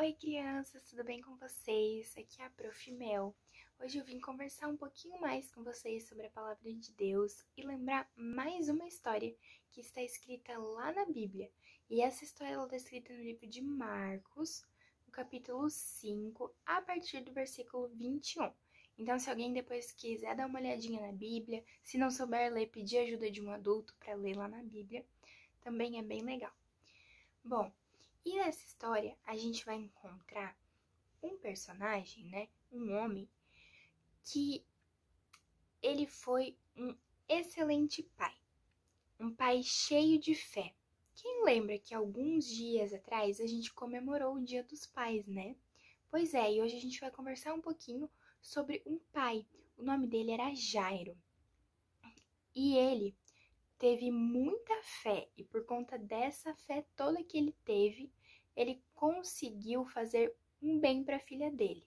Oi crianças, tudo bem com vocês? Aqui é a Prof. Mel. Hoje eu vim conversar um pouquinho mais com vocês sobre a Palavra de Deus e lembrar mais uma história que está escrita lá na Bíblia. E essa história está escrita no livro de Marcos, no capítulo 5, a partir do versículo 21. Então, se alguém depois quiser dar uma olhadinha na Bíblia, se não souber ler, pedir ajuda de um adulto para ler lá na Bíblia, também é bem legal. Bom, e nessa história a gente vai encontrar um personagem, né? Um homem que ele foi um excelente pai. Um pai cheio de fé. Quem lembra que alguns dias atrás a gente comemorou o Dia dos Pais, né? Pois é, e hoje a gente vai conversar um pouquinho sobre um pai. O nome dele era Jairo. E ele teve muita fé e por conta dessa fé toda que ele teve, ele conseguiu fazer um bem para a filha dele.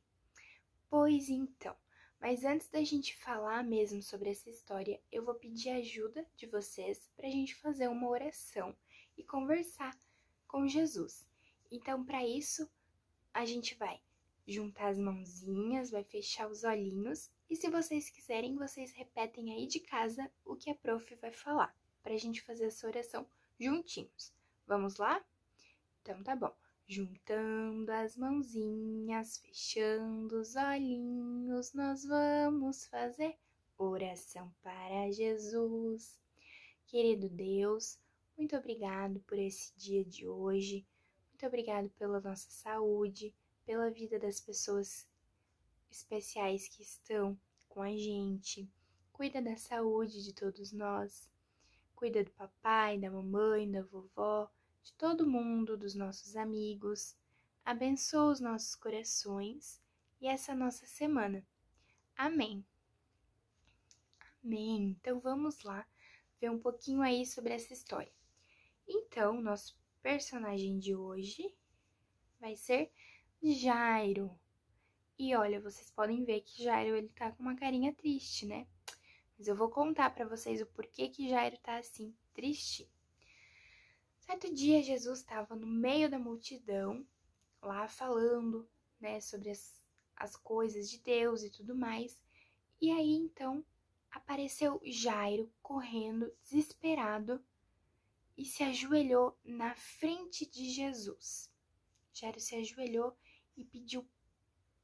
Pois então, mas antes da gente falar mesmo sobre essa história, eu vou pedir ajuda de vocês para a gente fazer uma oração e conversar com Jesus. Então, para isso, a gente vai juntar as mãozinhas, vai fechar os olhinhos e se vocês quiserem, vocês repetem aí de casa o que a prof vai falar, para a gente fazer essa oração juntinhos. Vamos lá? Então tá bom. Juntando as mãozinhas, fechando os olhinhos, nós vamos fazer oração para Jesus. Querido Deus, muito obrigado por esse dia de hoje. Muito obrigado pela nossa saúde, pela vida das pessoas especiais que estão com a gente. Cuida da saúde de todos nós. Cuida do papai, da mamãe, da vovó, de todo mundo, dos nossos amigos. Abençoa os nossos corações e essa nossa semana. Amém. Amém. Então vamos lá ver um pouquinho aí sobre essa história. Então, nosso personagem de hoje vai ser Jairo. E olha, vocês podem ver que Jairo ele tá com uma carinha triste, né? Mas eu vou contar para vocês o porquê que Jairo tá assim, triste. Certo dia, Jesus estava no meio da multidão, lá falando, né, sobre as coisas de Deus e tudo mais. E aí, então, apareceu Jairo correndo, desesperado, e se ajoelhou na frente de Jesus. Jairo se ajoelhou e pediu: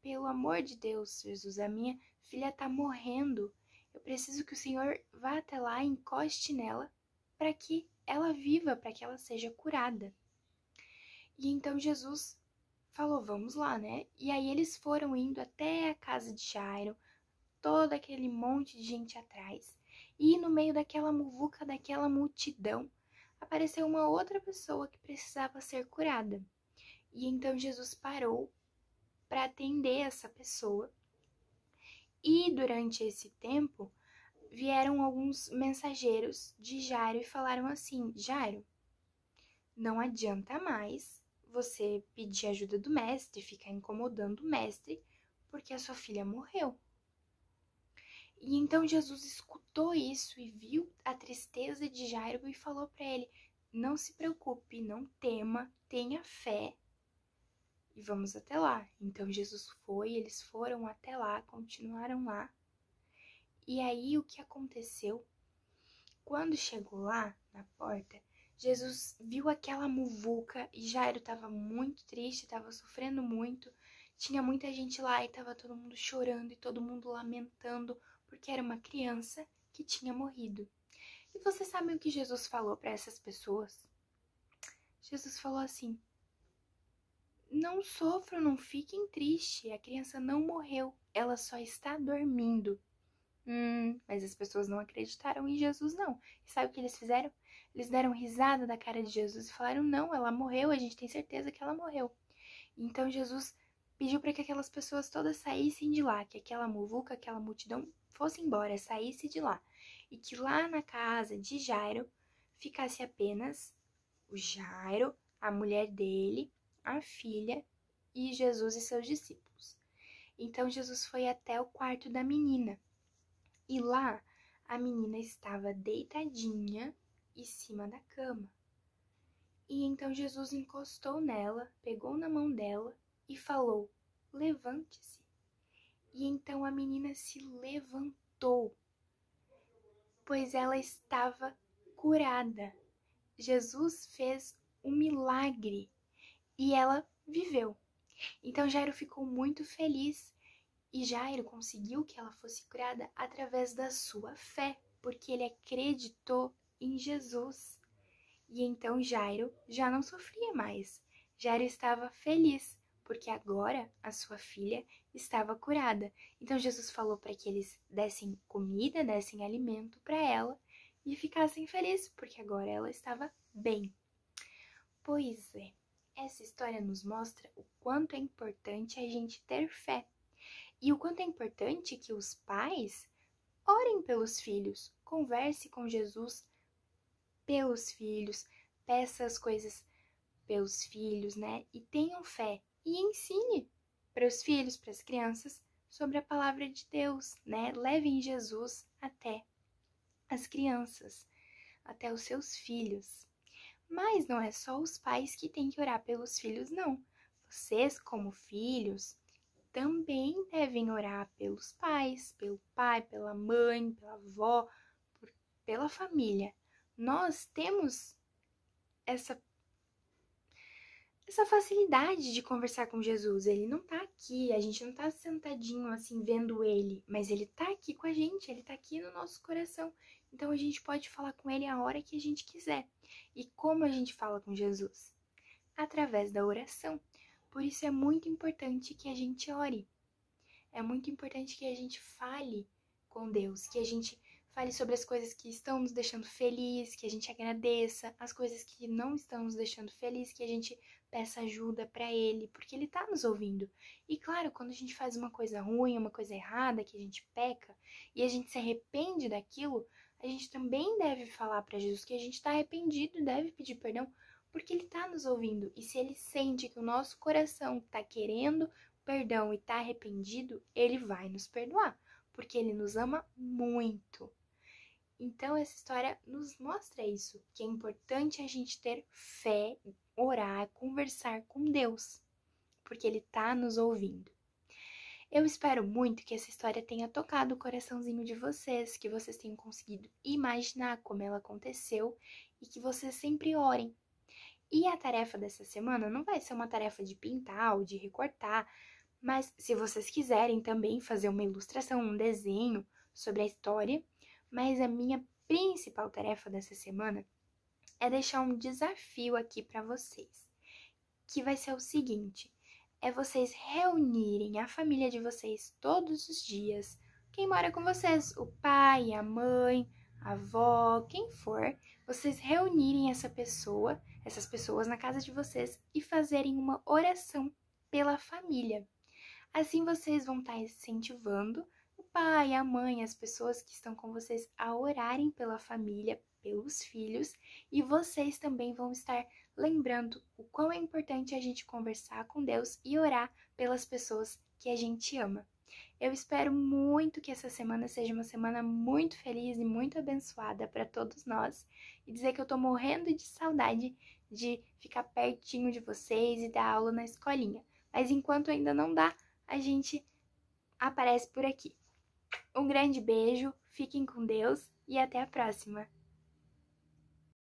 pelo amor de Deus, Jesus, a minha filha está morrendo. Eu preciso que o Senhor vá até lá e encoste nela para que ela viva, para que ela seja curada. E então Jesus falou, vamos lá, né? E aí eles foram indo até a casa de Jairo, todo aquele monte de gente atrás. E no meio daquela muvuca, daquela multidão, apareceu uma outra pessoa que precisava ser curada. E então Jesus parou para atender essa pessoa. E durante esse tempo, vieram alguns mensageiros de Jairo e falaram assim: Jairo, não adianta mais você pedir ajuda do mestre, ficar incomodando o mestre, porque a sua filha morreu. E então Jesus escutou isso e viu a tristeza de Jairo e falou para ele: não se preocupe, não tema, tenha fé e vamos até lá. Então Jesus foi, eles foram até lá, continuaram lá. E aí o que aconteceu? Quando chegou lá na porta, Jesus viu aquela muvuca e Jairo estava muito triste, estava sofrendo muito. Tinha muita gente lá e estava todo mundo chorando e todo mundo lamentando porque era uma criança que tinha morrido. E você sabe o que Jesus falou para essas pessoas? Jesus falou assim: não sofram, não fiquem tristes, a criança não morreu, ela só está dormindo. Mas as pessoas não acreditaram em Jesus, não. E sabe o que eles fizeram? Eles deram risada da cara de Jesus e falaram: não, ela morreu, a gente tem certeza que ela morreu. Então Jesus pediu para que aquelas pessoas todas saíssem de lá, que aquela muvuca, aquela multidão fosse embora, saísse de lá. E que lá na casa de Jairo ficasse apenas o Jairo, a mulher dele, a filha e Jesus e seus discípulos. Então Jesus foi até o quarto da menina. E lá, a menina estava deitadinha em cima da cama. E então Jesus encostou nela, pegou na mão dela e falou: levante-se. E então a menina se levantou, pois ela estava curada. Jesus fez um milagre e ela viveu. Então Jairo ficou muito feliz e Jairo conseguiu que ela fosse curada através da sua fé, porque ele acreditou em Jesus. E então Jairo já não sofria mais. Jairo estava feliz, porque agora a sua filha estava curada. Então Jesus falou para que eles dessem comida, dessem alimento para ela e ficassem felizes, porque agora ela estava bem. Pois é, essa história nos mostra o quanto é importante a gente ter fé. E o quanto é importante que os pais orem pelos filhos, converse com Jesus pelos filhos, peça as coisas pelos filhos, né? E tenham fé e ensine para os filhos, para as crianças, sobre a palavra de Deus, né? Levem Jesus até as crianças, até os seus filhos. Mas não é só os pais que têm que orar pelos filhos, não. Vocês, como filhos, também devem orar pelos pais, pelo pai, pela mãe, pela avó, pela família. Nós temos essa facilidade de conversar com Jesus. Ele não tá aqui, a gente não tá sentadinho assim vendo ele, mas ele tá aqui com a gente, ele tá aqui no nosso coração. Então a gente pode falar com ele a hora que a gente quiser. E como a gente fala com Jesus? Através da oração. Por isso é muito importante que a gente ore. É muito importante que a gente fale com Deus, que a gente fale sobre as coisas que estão nos deixando feliz, que a gente agradeça, as coisas que não estão nos deixando feliz, que a gente peça ajuda para Ele, porque Ele tá nos ouvindo. E claro, quando a gente faz uma coisa ruim, uma coisa errada, que a gente peca, e a gente se arrepende daquilo, a gente também deve falar para Jesus que a gente está arrependido, deve pedir perdão, porque Ele tá nos ouvindo. E se Ele sente que o nosso coração tá querendo perdão e tá arrependido, Ele vai nos perdoar, porque Ele nos ama muito. Então essa história nos mostra isso, que é importante a gente ter fé, orar, conversar com Deus, porque Ele tá nos ouvindo. Eu espero muito que essa história tenha tocado o coraçãozinho de vocês, que vocês tenham conseguido imaginar como ela aconteceu e que vocês sempre orem. E a tarefa dessa semana não vai ser uma tarefa de pintar ou de recortar, mas se vocês quiserem também fazer uma ilustração, um desenho sobre a história, mas a minha principal tarefa dessa semana é deixar um desafio aqui para vocês, que vai ser o seguinte: é vocês reunirem a família de vocês todos os dias, quem mora com vocês, o pai, a mãe, a avó, quem for, vocês reunirem essas pessoas na casa de vocês e fazerem uma oração pela família. Assim vocês vão estar incentivando o pai, a mãe, as pessoas que estão com vocês a orarem pela família, pelos filhos, e vocês também vão estar lembrando o quão é importante a gente conversar com Deus e orar pelas pessoas que a gente ama. Eu espero muito que essa semana seja uma semana muito feliz e muito abençoada para todos nós, e dizer que eu tô morrendo de saudade de ficar pertinho de vocês e dar aula na escolinha. Mas enquanto ainda não dá, a gente aparece por aqui. Um grande beijo, fiquem com Deus e até a próxima!